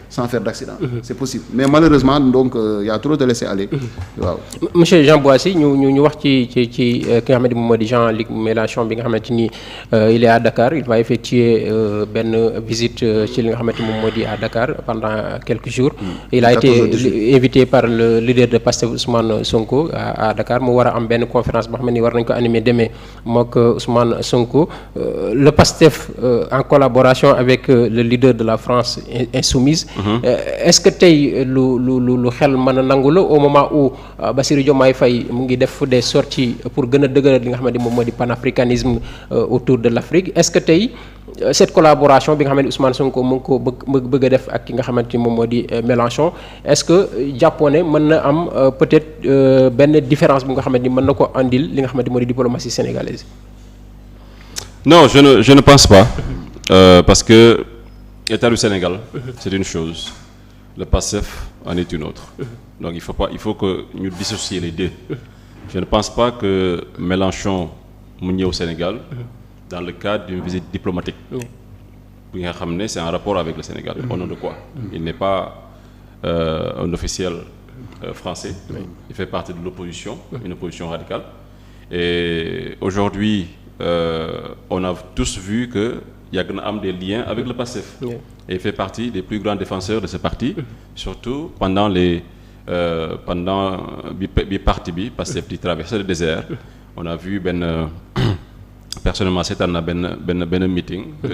sans faire d'accident. C'est possible mais malheureusement donc y a trop de laisser aller. waaw monsieur Jean Boissy ñu wax ci ki nga xamante ni moom moo di Jean-Luc Mélenchon bi nga xamante ni il est à Dakar il va effectuer benn visite ci li nga xamante ni moom moo di à Dakar pendant quelques jours. Il a été invité par le leader de Pastef Ousmane Sonko à Dakar mu war a am benn conférence boo xam ne war nañ ko animer demain mook Ousmane Sonko le Pastef en collaboration avec le leader de la France Insoumise. Est-ce que tey lu xel mën a nangu la au moment où Bassirou Diomaye Faye mu ngi def des sorties pour gën a dëgëral li nga xamante ni moom moo di panafricanisme autour de l'Afrique est-ce que tey cette collaboration bi nga xamante ni Ousmane Sonko mu ngi ko bëgg a def ak ki nga xamante ni moom moo di Mélenchon est-ce que jàppoo ne mën na am peut-être benn différence bu nga xamante ni mën na ko andil li nga xamante ni moo di diplomatie sénégalaise? Non, je ne pense pas parce que État du Sénégal, c'est une chose. Le PASTEF en est une autre. Donc il faut que nous dissocier les deux. Je ne pense pas que Mélenchon mu ñëw au Sénégal dans le cadre d'une visite diplomatique. Bi nga xam ne c'est en rapport avec le Sénégal. Au nom de quoi? Il n'est pas un officiel français. Il fait partie de l'opposition, une opposition radicale. Et aujourd'hui, on a tous vu que il y a des liens avec le PASTEF. Et il fait partie des plus grands défenseurs de ce parti, surtout pendant bi parti bi PASTEF di traverser le désert. On a vu personnellement cette année benn meeting que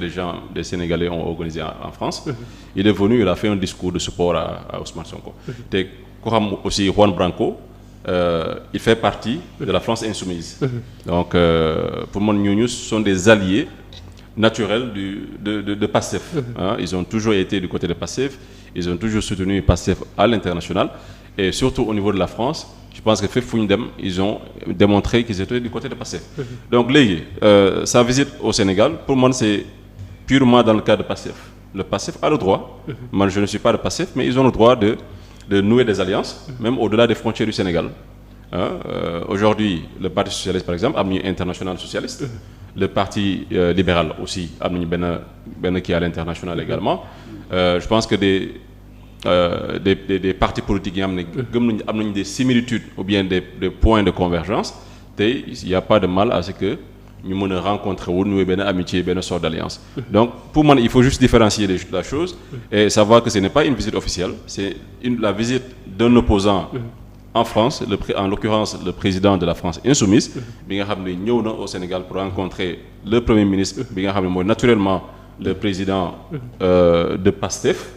des Sénégalais ont organisé en France. Il est venu, il a fait un discours de support à Ousmane Sonko. Te ko xam aussi Juan Branco, il fait partie de la France insoumise. Donc pour moi ñooñu sont des alliés naturels de PASTEF. Ils ont toujours été du côté de PASTEF, ils ont toujours soutenu PASTEF à l'international et surtout au niveau de la France. Je pense que fépp fu ñu dem ils ont démontré qu'ils étaient du côté de PASTEF. Donc léegi sa visite au Sénégal pour moi c'est purement dans le cadre de PASTEF. Le PASTEF a le droit, moi je ne suis pas de PASTEF, mais ils ont le droit de nouer des alliances, même au-delà des frontières du Sénégal. Aujourd'hui, le Parti socialiste par exemple am nañu international socialiste. Le Parti libéral aussi am nañu benn qui est à l'international également. Je pense que des partis politiques yi am nañu des similitudes ou bien des points de convergence te il y a pas de mal à ce que ñu mën a rencontrer wu nouer benn amitié benn sorte d'alliance. Donc pour moi il faut juste différencier la chose et savoir que ce n'est pas une visite officielle, c'est la visite d'un opposant en France, en l'occurrence le président de la France insoumise bi nga xam ne ñëw na au Sénégal pour rencontrer le premier ministre bi nga xam ne mooy naturellement le président de PASTEF.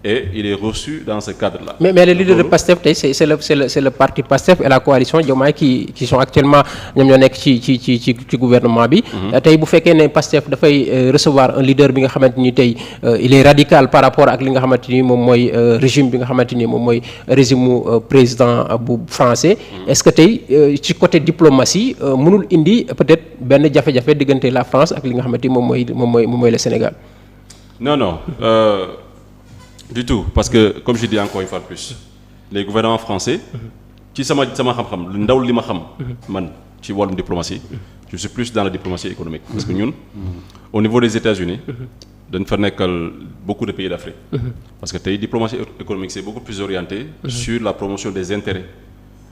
Et il est reçu dans ce cadre-là. Mais les leaders de PASTEF c'est le parti PASTEF et la coalition Diomaye qui sont actuellement ñoom ñoo nekk ci gouvernement bi. Tey bu fekkee ne PASTEF dafay recevoir un leader bi nga xamante ni tey il est radical par rapport ak li nga xamante ni moom mooy régime bi nga xamante ni moom mooy régime président bu français. Est-ce que tey ci côté diplomatie mënul indi peut-être benn jafe-jafe diggante la France ak li nga xamante ni moom mooy le Sénégal? Non. Du tout parce que comme je dis encore une fois de plus les gouvernements français ci sama xam-xam lu ndaw li ma xam man ci wàllum diplomatie je suis plus dans la diplomatie économique parce que ñun au niveau des États-Unis dañ fa nekkal beaucoup de pays d'Afrique parce que tey diplomatie économique c'est beaucoup plus orienté sur la promotion des intérêts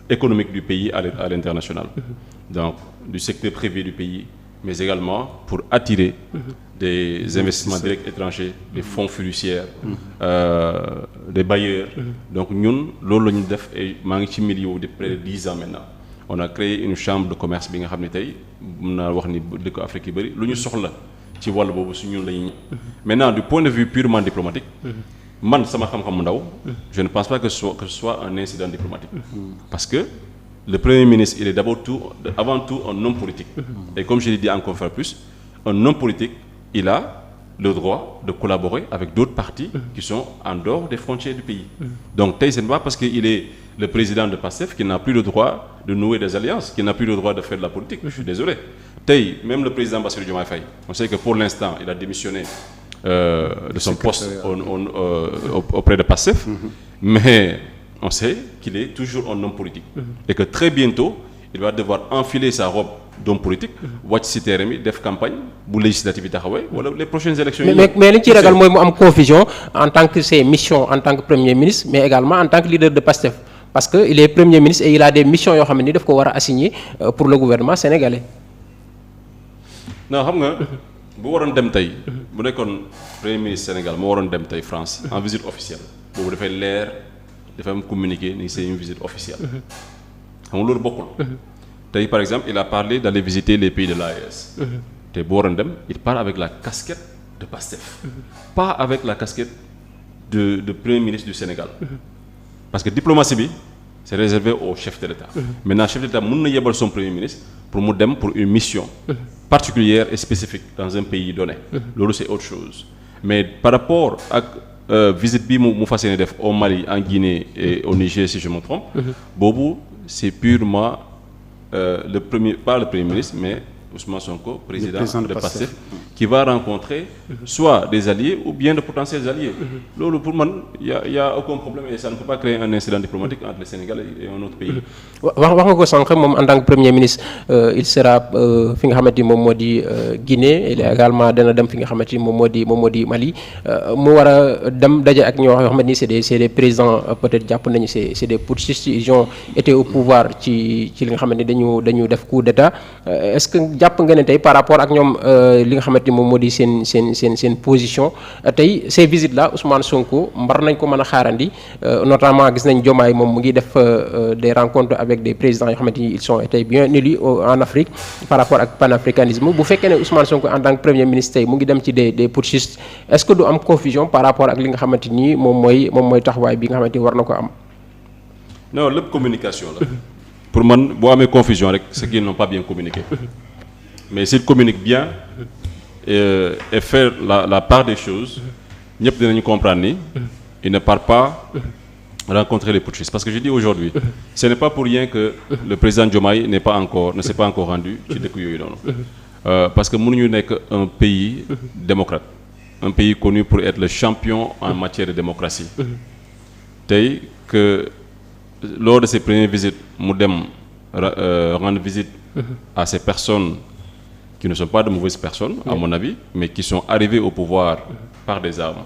économiques du pays à l'international donc du secteur privé du pays mais également pour attirer des investissements directs étrangers, des fonds fiduciaires, des bailleurs. Donc ñun loolu la ñu def et maa ngi ci milieu de près de 10 ans maintenant. On a créé une chambre de commerce bi nga xam ne tey mën naa wax ni dëkk Afrique yu bëri lu ñu soxla ci wàll boobu su ñun la ñuy. Maintenant du point de vue purement diplomatique, man sama xam-xam mu ndaw, je ne pense pas que ce soit un incident diplomatique. Parce que le Premier ministre il est avant tout un homme politique. Et comme je l'ai dit encore une fois plus, un homme politique il a le droit de collaborer avec d'autres partis qui sont en dehors des frontières du pays. Donc tey ce n'est pas parce qu'il est le président de PASTEF qu'il n'a plus le droit de nouer des alliances, qu'il n'a plus le droit de faire de la politique. Je suis désolé. Tey même le président Bassirou Diomaye Faye, on sait que pour l'instant il a démissionné de son poste auprès de PASTEF, mais on sait qu'il est toujours un homme politique et que très bientôt il va devoir enfiler sa robe d'homme politique wàcc ci terrain bi def campagne bu législative yi taxawee wala les prochaines élections mais li ñu ciy ragal mooy mu am confusion en tant que ses missions en tant que premier ministre mais également en tant que leader de PASTEF parce que il est premier ministre et il a des missions yoo xam ne ni daf ko war a assigner pour le gouvernement sénégalais. non xam nga bu waroon dem tey bu nekkoon premier ministre Sénégal moo waroon dem tey France en visite officielle boobu dafay leer dafay am communiqué ni c'est une visite officielle xam nga loolu bokkul tey par exemple il a parlé d'aller visiter les pays de l'AES te bu waroon dem il part avec la casquette de PASTEF pas avec la casquette de premier ministre du Sénégal parce que diplomatie bi c'est réservé au chef de l'État maintenant chef de l'État mën na yebal son premier ministre pour mu dem pour une mission particulière et spécifique dans un pays donné loolu c'est autre chose mais par rapport ak visite bi mu fas yéene def au Mali en Guinée et au Niger si je me trompe boobu c'est purement pas le premier ministre mais Ousmane Sonko président de PASTEF qui va rencontrer soit des alliés ou bien de potentiels alliés loolu pour man y a aucun problème et ça ne peut pas créer un incident diplomatique entre le Sénégal et un autre pays. wax nga ko sànq moom en tant que premier ministre il sera fi nga xamante ni moom moo di Guinée et également dana dem fi nga xamante ni moom moo di Mali mu war a dem daje ak ñoo xamante ni c'est des présidents peut-être jàpp nañu c'est des putschistes ils ont été au pouvoir ci li nga xamante ni dañu def coup d'état est-ce que jàpp nga ne tey par rapport ak ñoom li nga xamante ni moom moo di seen position tey ces visites là Ousmane Sonko mbar nañ ko mën a xaarandi notamment gis nañ Diomaye moom mu ngi def des rencontres avec des présidents yoo xamante ni ils sont été bien élus en Afrique par rapport ak panafricanisme bu fekkee ne Ousmane Sonko en tant que premier ministre tey mu ngi dem ci des putschistes est-ce que du am confusion par rapport ak li nga xamante ni moom mooy taxawaay bi nga xamante ni war na ko am. non lépp communication la. pour man boo amee confusion rek c'est qu'ils n'ont pas bien communiqué. mais s'ils communiquent bien et faire la part des choses ñëpp dinañu comprendre ni il ne part pas rencontrer les putschistes parce que je dis aujourd'hui ce n'est pas pour rien que le président Diomaye ne s'est pas encore rendu ci dëkk yooyu noonu parce que mënuñu nekk un pays démocrate un pays connu pour être le champion en matière de démocratie tey que lors de ses premières visites mu dem rendre visite à ces personnes qui ne sont pas de mauvaises personnes à mon avis mais qui sont arrivées au pouvoir par des armes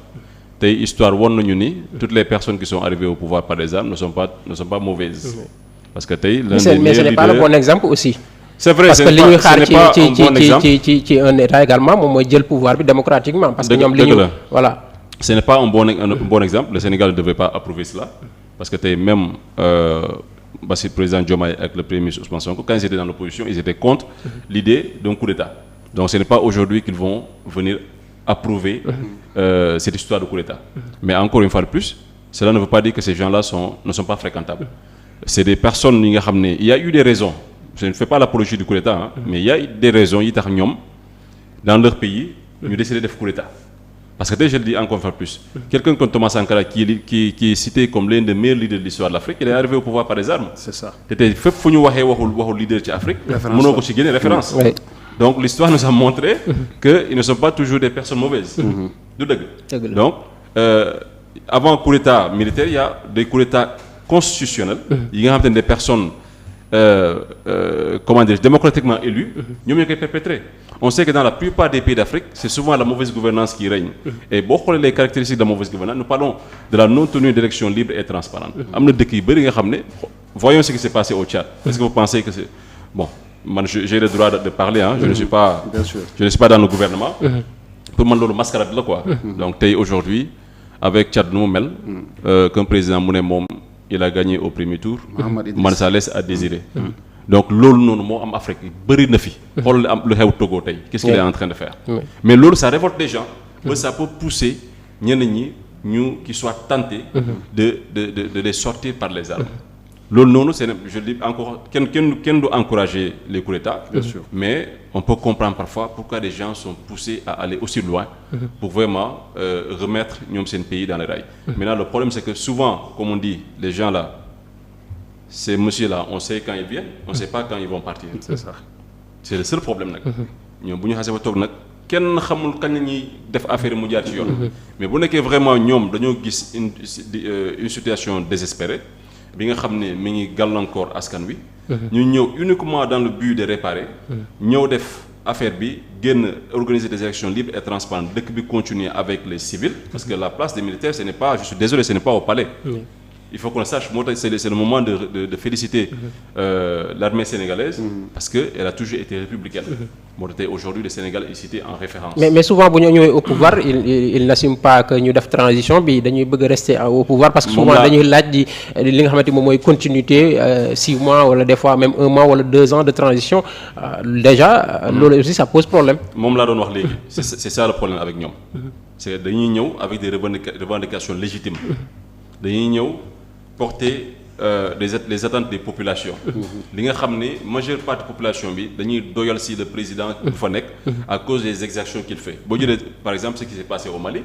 tey histoire won nañu ni toutes les personnes qui sont arrivées au pouvoir par des armes ne sont pas mauvaises parce que tey l'un des meilleurs leaders mais ce n'est pas le bon exemple aussi c'est vrai parce que li ñuy xaar ci un état également moom mooy jël pouvoir bi démocratiquement parce que ñoom li ñu voilà ce n'est pas un bon exemple le Sénégal ne devrait pas approuver cela parce que tey même le président Diomaye avec le premier ministre Ousmane Sonko quand ils étaient dans l'opposition ils étaient contre l'idée d'un coup d'État donc ce n'est pas aujourd'hui qu'ils vont venir approuver cette histoire de coup d'État mais encore une fois de plus cela ne veut pas dire que ces gens-là ne sont pas fréquentables c'est des personnes yi nga xam ne il y a eu des raisons je ne fais pas l'apologie du coup d'État mais il y a des raisons yi tax ñoom dans leur pays ñu décider def coup d'État parce que déjà je le dis encore une fois de plus quelqu'un comme Thomas Sankara qui est cité comme l'un des meilleurs leaders de l'histoire de l'Afrique il est arrivé au pouvoir par des armes c'est ça te tey fépp fu ñu waxee waxul leader ci Afrique mënoo ko ci génne référence donc l'histoire nous a montré que ils ne sont pas toujours des personnes mauvaises du dëgg donc avant coup d'État militaire il y a des coups d'État constitutionnels yi nga xam ne des personnes comment dire démocratiquement élus ñoom ñoo koy perpétrer on sait que dans la plupart des pays d'Afrique c'est souvent la mauvaise gouvernance qui règne et boo xoolee les caractéristiques de la mauvaise gouvernance nous parlons de la non-tenue d'élections libres et transparentes am na dëkk yu bëri nga xam ne voyons ce qui s'est passé au Tchad est-ce que vous pensez que c'est bon man j'ai le droit de parler je ne suis pas dans le gouvernement pour man loolu mascarade la quoi donc tey aujourd'hui avec Tchad nu mu mel qu'un président mu ne moom il a gagné au premier tour man ça laisse à désirer donc loolu noonu moo am Afrique bëri na fi xool lu xew Togo tey qu'est-ce qu'il est en train de faire mais loolu ça révolte des gens ba ça peut pousser ñenn ñi ñu qui soient tentés de les sortir par les armes loolu noonu c'est je dis encore kenn du encourager les coups d'État bien sûr mais on peut comprendre parfois pourquoi des gens sont poussés à aller aussi loin pour vraiment remettre ñoom seen pays dans les rails maintenant le problème c'est que souvent comme on dit les gens là ces messieurs-là on sait quand ils viennent on sait pas quand ils vont partir c'est ça c'est le seul problème nag ñoom bu ñu xasee ba toog nag kenn xamul kañ la ñuy def affaire mu jaar ci yoon mais bu nekkee vraiment ñoom dañoo gis une situation désespérée bi nga xam ne mi ngi gàllankoor askan wi. ñu ñëw uniquement dans le but de réparer. ñëw def affaire bi génn organiser des élections libres et transparentes dëkk bi continuer avec les civils parce que la place des militaires ce n'est pas, je suis désolé, ce n'est pas au palais. Il faut qu'on le sache, moo tax c'est le moment de féliciter l'armée sénégalaise parce que elle a toujours été républicaine. moo tax tey aujourd'hui le Sénégal est cité en référence. mais souvent bu ñu ñëwee au pouvoir il n'assume pas que ñu def transition bi dañuy bëgg a rester au pouvoir parce que souvent dañuy laaj di li nga xamante moom mooy continuité 6 mois wala des fois même 1 mois wala 2 ans de transition déjà loolu aussi ça pose problème. moom laa doon wax léegi c'est ça le problème avec ñoom. c'est dañuy ñëw avec des revendications légitimes. dañuy ñëw porter les attentes des populations. li nga xam ne majeure partie population bi dañuy doyal si le président bu fa nekk. à cause des exactions qu'il fait boo jëlee par exemple ce qui s'est passé au Mali.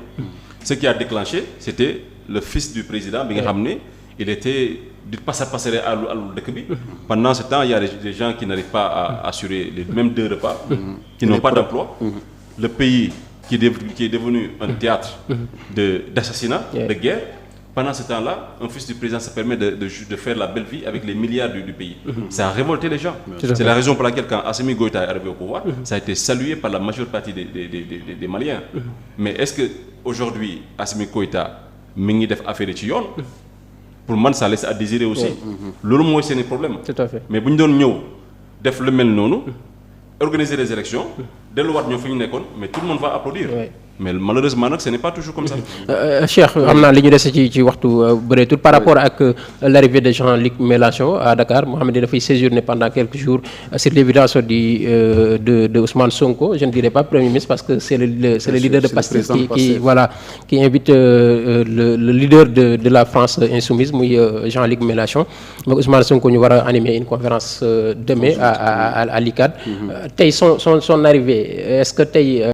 ce qui a déclenché c'était le fils du président bi nga xam ne il était di passer àllu dëkk bi. pendant ce temps il y a des gens qui n'arrivent pas à assurer les mêmes 2 repas. qui n'ont pas d'emploi. le pays qui est devenu un théâtre d'assassinat, de guerre. Pendant ce temps-là, un fils du président se permet de faire la belle vie avec les milliards du pays. Ça a révolté les gens. C'est la raison pour laquelle quand Assimi Goïta est arrivé au pouvoir, ça a été salué par la majeure partie des Maliens. Mais est-ce que aujourd'hui Assimi Goïta mi ngi def affaire ci yoon? Pour man ça laisse à désirer aussi. Loolu mooy seeni problème. Tout à fait. Mais bu ñu doon ñëw def lu mel noonu, organiser les élections, delluwaat ñoo fi ñu nekkoon, mais tout le monde va applaudir. Mais malheureusement nag ce n'est pas toujours comme ça. Cheikh xam naa li ñu dese ci waxtu bëreetul par rapport ak l'arrivée de Jean-Luc Mélenchon à Dakar moo xam ne dafay séjourner pendant quelques jours sur l'invitation de Ousmane Sonko, je ne dirais pas Premier ministre parce que c'est le leader de Pastef qui invite le leader de la France insoumise muy Jean-Luc Mélenchon mais Ousmane Sonko ñu war a animer une conférence demain à l'ICAD. Tey son arrivée est-ce que tey